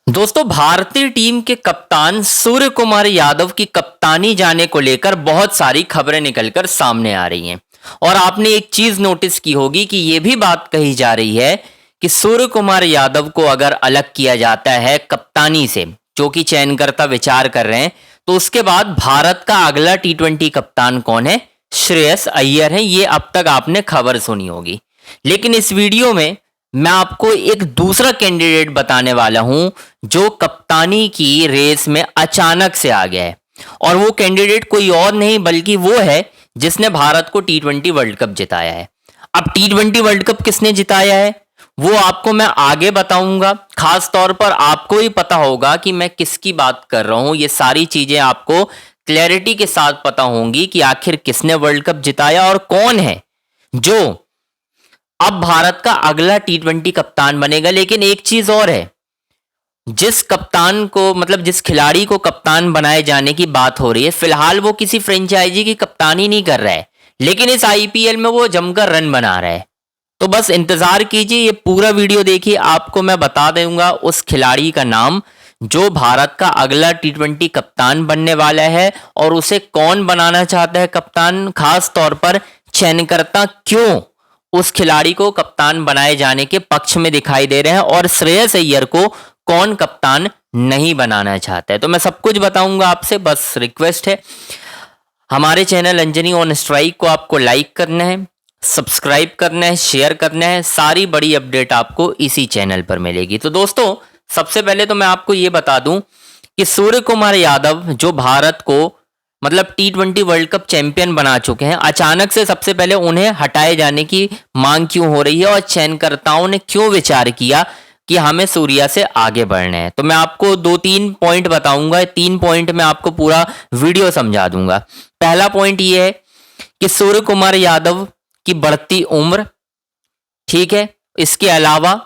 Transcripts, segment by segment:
दोस्तों, भारतीय टीम के कप्तान सूर्य कुमार यादव की कप्तानी जाने को लेकर बहुत सारी खबरें निकलकर सामने आ रही हैं। और आपने एक चीज नोटिस की होगी कि यह भी बात कही जा रही है कि सूर्य कुमार यादव को अगर अलग किया जाता है कप्तानी से, जो कि चयनकर्ता विचार कर रहे हैं, तो उसके बाद भारत का अगला टी20 कप्तान कौन है? श्रेयस अय्यर है। ये अब तक आपने खबर सुनी होगी, लेकिन इस वीडियो में मैं आपको एक दूसरा कैंडिडेट बताने वाला हूं जो कप्तानी की रेस में अचानक से आ गया है। और वो कैंडिडेट कोई और नहीं बल्कि वो है जिसने भारत को टी20 वर्ल्ड कप जिताया है। अब टी20 वर्ल्ड कप किसने जिताया है वो आपको मैं आगे बताऊंगा। खास तौर पर आपको ही पता होगा कि मैं किसकी बात कर रहा हूं। ये सारी चीजें आपको क्लैरिटी के साथ पता होंगी कि आखिर किसने वर्ल्ड कप जिताया और कौन है जो अब भारत का अगला टी20 कप्तान बनेगा। लेकिन एक चीज और है, जिस कप्तान को जिस खिलाड़ी को कप्तान बनाए जाने की बात हो रही है, फिलहाल वो किसी फ्रेंचाइजी की कप्तानी नहीं कर रहा है, लेकिन इस आईपीएल में वो जमकर रन बना रहा है। तो बस इंतजार कीजिए, ये पूरा वीडियो देखिए, आपको मैं बता दूंगा उस खिलाड़ी का नाम जो भारत का अगला टी20 कप्तान बनने वाला है और उसे कौन बनाना चाहता है कप्तान। खास तौर पर चयनकर्ता क्यों उस खिलाड़ी को कप्तान बनाए जाने के पक्ष में दिखाई दे रहे हैं और श्रेयस अय्यर को कौन कप्तान नहीं बनाना चाहता है, तो मैं सब कुछ बताऊंगा आपसे। बस रिक्वेस्ट है, हमारे चैनल अंजनी ऑन स्ट्राइक को आपको लाइक करना है, सब्सक्राइब करना है, शेयर करना है। सारी बड़ी अपडेट आपको इसी चैनल पर मिलेगी। तो दोस्तों, सबसे पहले तो मैं आपको ये बता दूं कि सूर्य कुमार यादव जो भारत को टी20 वर्ल्ड कप चैंपियन बना चुके हैं, अचानक से सबसे पहले उन्हें हटाए जाने की मांग क्यों हो रही है और चयनकर्ताओं ने क्यों विचार किया कि हमें सूर्या से आगे बढ़ना है। तो मैं आपको 2-3 पॉइंट बताऊंगा, 3 पॉइंट में आपको पूरा वीडियो समझा दूंगा। पहला पॉइंट ये है कि सूर्य कुमार यादव की बढ़ती उम्र, ठीक है। इसके अलावा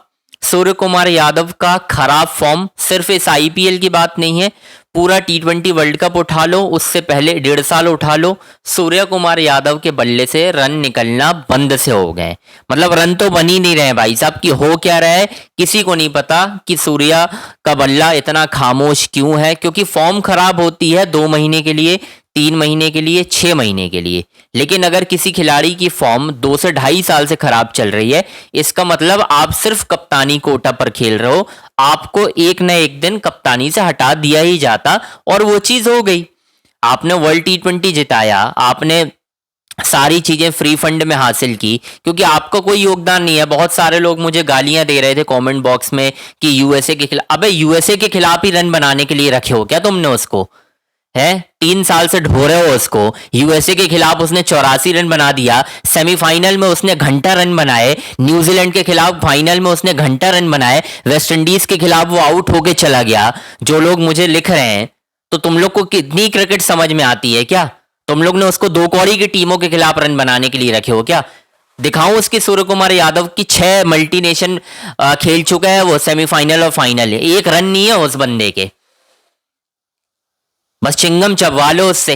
सूर्य कुमार यादव का खराब फॉर्म, सिर्फ इस आईपीएल की बात नहीं है, पूरा टी20 वर्ल्ड कप उठा लो, उससे पहले 1.5 साल उठा लो, सूर्य कुमार यादव के बल्ले से रन निकलना बंद से हो गए। रन तो बन ही नहीं रहे भाई साहब, कि हो क्या रहा है किसी को नहीं पता कि सूर्या का बल्ला इतना खामोश क्यों है। क्योंकि फॉर्म खराब होती है 2 महीने के लिए, 3 महीने के लिए, 6 महीने के लिए, लेकिन अगर किसी खिलाड़ी की फॉर्म 2 से 2.5 साल से खराब चल रही है, इसका मतलब आप सिर्फ कप्तानी कोटा पर खेल रहे हो, आपको एक न एक दिन कप्तानी से हटा दिया ही जाता और वो चीज हो गई। आपने वर्ल्ड टी20 जिताया, आपने सारी चीजें फ्री फंड में हासिल की क्योंकि आपका कोई योगदान नहीं है। बहुत सारे लोग मुझे गालियां दे रहे थे कमेंट बॉक्स में कि यूएसए के खिलाफ, अबे यूएसए के खिलाफ ही रन बनाने के लिए रखे हो क्या तुमने उसको? है 3 साल से ढो रहे हो उसको। यूएसए के खिलाफ उसने 84 रन बना दिया, सेमीफाइनल में उसने घंटा रन बनाए, न्यूजीलैंड के खिलाफ फाइनल में उसने घंटा रन बनाए, वेस्ट इंडीज के खिलाफ वो आउट होके चला गया। जो लोग मुझे लिख रहे हैं, तो तुम लोग को कितनी क्रिकेट समझ में आती है क्या? तुम लोग ने उसको 2 कौड़ी की टीमों के खिलाफ रन बनाने के लिए रखे हो क्या? दिखाऊं उसकी सूर्य कुमार यादव की 6 मल्टीनेशन खेल चुका है वो, सेमीफाइनल और फाइनल है, 1 रन नहीं है उस बंदे के। बस चिंगम चबवा लो उससे,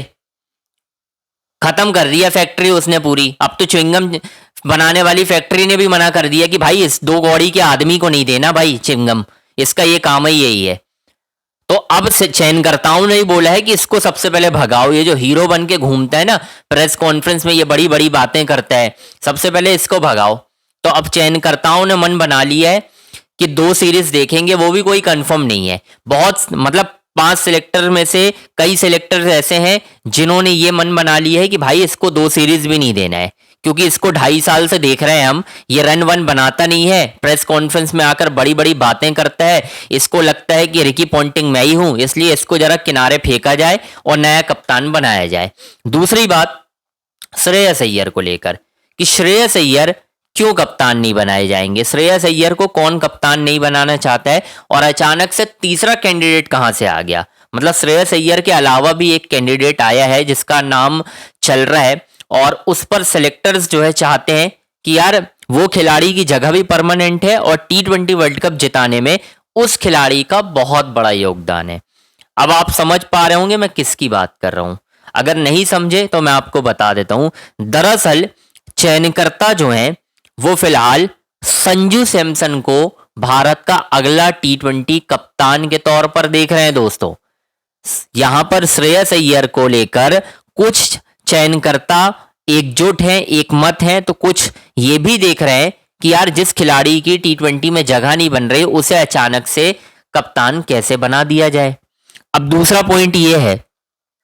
खत्म कर दिया फैक्ट्री उसने पूरी। अब तो चिंगम बनाने वाली फैक्ट्री ने भी मना कर दिया कि भाई इस 2 कौड़ी के आदमी को नहीं देना भाई चिंगम, इसका ये काम ही यही है। तो अब चयनकर्ताओं ने ही बोला है कि इसको सबसे पहले भगाओ। ये जो हीरो बन के घूमता है ना, प्रेस कॉन्फ्रेंस में ये बड़ी बड़ी बातें करता है, सबसे पहले इसको भगाओ। तो अब चयनकर्ताओं ने मन बना लिया है कि 2 सीरीज देखेंगे, वो भी कोई कंफर्म नहीं है। बहुत 5 सिलेक्टर में से कई सिलेक्टर ऐसे हैं जिन्होंने ये मन बना लिया है कि भाई इसको 2 सीरीज भी नहीं देना है, क्योंकि इसको 2.5 साल से देख रहे हैं हम, ये रन वन बनाता नहीं है, प्रेस कॉन्फ्रेंस में आकर बड़ी बड़ी बातें करता है। इसको लगता है कि रिकी पॉन्टिंग मैं ही हूं, इसलिए इसको जरा किनारे फेंका जाए और नया कप्तान बनाया जाए। दूसरी बात श्रेयस अय्यर को लेकर कि श्रेयस अय्यर क्यों कप्तान नहीं बनाए जाएंगे, श्रेयस अय्यर को कौन कप्तान नहीं बनाना चाहता है और अचानक से तीसरा कैंडिडेट कहां से आ गया। श्रेयस अय्यर के अलावा भी एक कैंडिडेट आया है जिसका नाम चल रहा है और उस पर सिलेक्टर्स जो है चाहते हैं कि यार वो खिलाड़ी की जगह भी परमानेंट है और टी20 वर्ल्ड कप जिताने में उस खिलाड़ी का बहुत बड़ा योगदान है। अब आप समझ पा रहे होंगे मैं किसकी बात कर रहा हूं। अगर नहीं समझे तो मैं आपको बता देता हूं। दरअसल चयनकर्ता जो है वो फिलहाल संजू सैमसन को भारत का अगला T20 कप्तान के तौर पर देख रहे हैं दोस्तों। यहां पर श्रेयस अय्यर को लेकर कुछ चयनकर्ता एकजुट हैं, एक मत है, तो कुछ ये भी देख रहे हैं कि यार जिस खिलाड़ी की T20 में जगह नहीं बन रही उसे अचानक से कप्तान कैसे बना दिया जाए। अब दूसरा पॉइंट ये है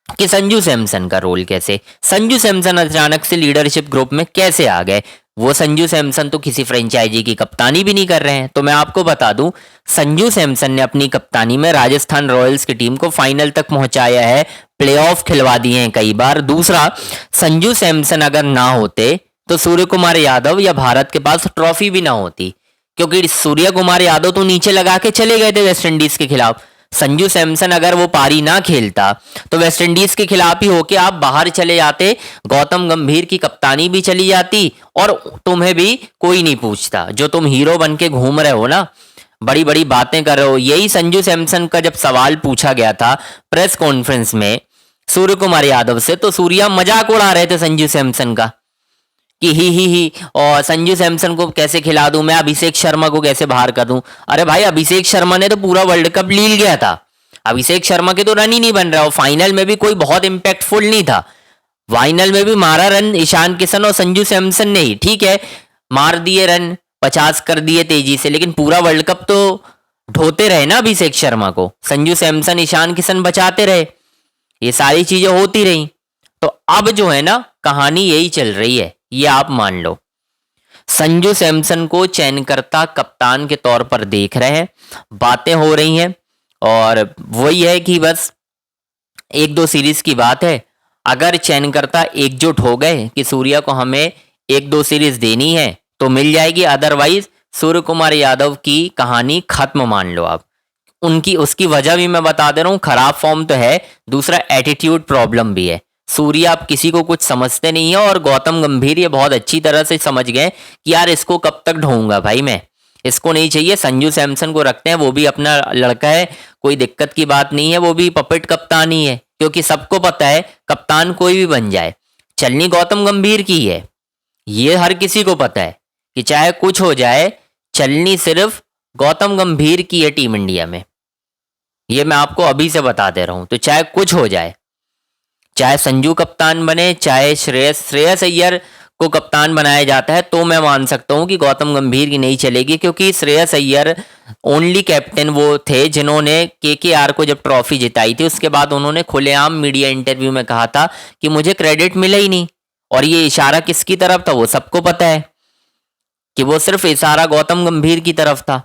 कि संजू सैमसन का रोल कैसे, संजू सैमसन अचानक से लीडरशिप ग्रुप में कैसे आ गए। वो संजू सैमसन तो किसी फ्रेंचाइजी की कप्तानी भी नहीं कर रहे हैं। तो मैं आपको बता दूं, संजू सैमसन ने अपनी कप्तानी में राजस्थान रॉयल्स की टीम को फाइनल तक पहुंचाया है, प्लेऑफ खिलवा दिए हैं कई बार। दूसरा, संजू सैमसन अगर ना होते तो सूर्य कुमार यादव या भारत के पास ट्रॉफी भी ना होती, क्योंकि सूर्य कुमार यादव तो नीचे लगा के चले गए थे वेस्टइंडीज के खिलाफ। संजू सैमसन अगर वो पारी ना खेलता तो वेस्टइंडीज के खिलाफ ही होके आप बाहर चले जाते, गौतम गंभीर की कप्तानी भी चली जाती और तुम्हें भी कोई नहीं पूछता। जो तुम हीरो बन के घूम रहे हो ना, बड़ी बड़ी बातें कर रहे हो। यही संजू सैमसन का जब सवाल पूछा गया था प्रेस कॉन्फ्रेंस में सूर्य कुमार यादव से, तो सूर्या मजाक उड़ा रहे थे संजू सैमसन का कि ही और संजू सैमसन को कैसे खिला दूं मैं, अभिषेक शर्मा को कैसे बाहर कर दूं। अरे भाई, अभिषेक शर्मा ने तो पूरा वर्ल्ड कप लील गया था, अभिषेक शर्मा के तो रन ही नहीं बन रहा, और फाइनल में भी कोई बहुत इंपैक्टफुल नहीं था। फाइनल में भी मारा रन ईशान किशन और संजू सैमसन ने ही, ठीक है मार दिए रन, 50 कर दिए तेजी से, लेकिन पूरा वर्ल्ड कप तो ढोते रहे ना अभिषेक शर्मा को, संजू सैमसन ईशान किशन बचाते रहे, ये सारी चीजें होती रही। तो अब जो है ना, कहानी यही चल रही है, ये आप मान लो। संजू सैमसन को चयनकर्ता कप्तान के तौर पर देख रहे हैं, बातें हो रही हैं, और वही है कि बस एक दो सीरीज की बात है। अगर चयनकर्ता एकजुट हो गए कि सूर्या को हमें एक दो सीरीज देनी है तो मिल जाएगी, अदरवाइज सूर्य कुमार यादव की कहानी खत्म मान लो आप। उनकी उसकी वजह भी मैं बता दे रहा हूँ, खराब फॉर्म तो है, दूसरा एटीट्यूड प्रॉब्लम भी है। सूर्या आप किसी को कुछ समझते नहीं है, और गौतम गंभीर ये बहुत अच्छी तरह से समझ गए कि यार इसको कब तक ढोऊंगा भाई मैं, इसको नहीं चाहिए। संजू सैमसन को रखते हैं, वो भी अपना लड़का है, कोई दिक्कत की बात नहीं है, वो भी पपेट कप्तान ही है, क्योंकि सबको पता है कप्तान कोई भी बन जाए, चलनी गौतम गंभीर की है, ये हर किसी को पता है कि चाहे कुछ हो जाए चलनी सिर्फ गौतम गंभीर की है टीम इंडिया में। ये मैं आपको अभी से बता दे रहा हूं। तो चाहे कुछ हो जाए, चाहे संजू कप्तान बने, चाहे श्रेयस अय्यर को कप्तान बनाया जाता है, तो मैं मान सकता हूं कि गौतम गंभीर की नहीं चलेगी, क्योंकि श्रेयस अय्यर ओनली कैप्टन वो थे जिन्होंने केकेआर को जब ट्रॉफी जिताई थी, उसके बाद उन्होंने खुलेआम मीडिया इंटरव्यू में कहा था कि मुझे क्रेडिट मिला ही नहीं। और ये इशारा किसकी तरफ था वो सबको पता है कि वो सिर्फ इशारा गौतम गंभीर की तरफ था,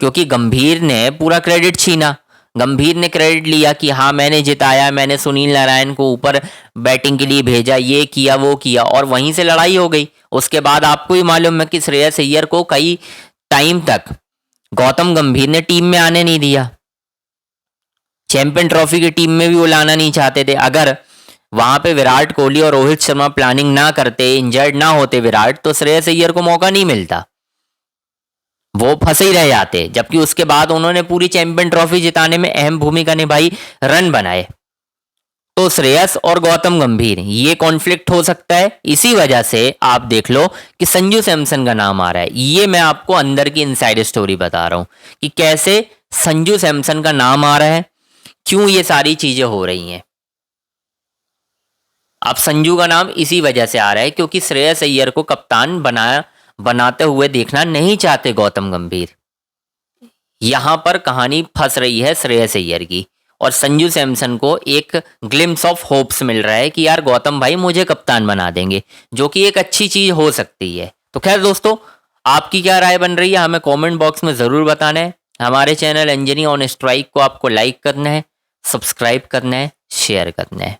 क्योंकि गंभीर ने पूरा क्रेडिट छीना। गंभीर ने क्रेडिट लिया कि हाँ मैंने जिताया, मैंने सुनील नारायण को ऊपर बैटिंग के लिए भेजा, ये किया वो किया, और वहीं से लड़ाई हो गई। उसके बाद आपको ही मालूम है कि श्रेयस अय्यर को कई टाइम तक गौतम गंभीर ने टीम में आने नहीं दिया, चैंपियन ट्रॉफी की टीम में भी वो लाना नहीं चाहते थे। अगर वहां पे विराट कोहली और रोहित शर्मा प्लानिंग ना करते, इंजर्ड ना होते विराट, तो श्रेयस अय्यर को मौका नहीं मिलता, वो फंसे ही रह जाते। जबकि उसके बाद उन्होंने पूरी चैंपियन ट्रॉफी जिताने में अहम भूमिका निभाई, रन बनाए। तो श्रेयस और गौतम गंभीर ये कॉन्फ्लिक्ट हो सकता है, इसी वजह से आप देख लो कि संजू सैमसन का नाम आ रहा है। ये मैं आपको अंदर की इनसाइड स्टोरी बता रहा हूं कि कैसे संजू सैमसन का नाम आ रहा है, क्यों ये सारी चीजें हो रही हैं। अब संजू का नाम इसी वजह से आ रहा है क्योंकि श्रेयस अय्यर को कप्तान बनाते हुए देखना नहीं चाहते गौतम गंभीर। यहां पर कहानी फंस रही है श्रेयस अय्यर की, और संजू सैमसन को एक ग्लिम्स ऑफ होप्स मिल रहा है कि यार गौतम भाई मुझे कप्तान बना देंगे, जो कि एक अच्छी चीज हो सकती है। तो खैर दोस्तों, आपकी क्या राय बन रही है हमें कमेंट बॉक्स में जरूर बताना है। हमारे चैनल अंजनी ऑन स्ट्राइक को आपको लाइक करना है, सब्सक्राइब करना है, शेयर करना है।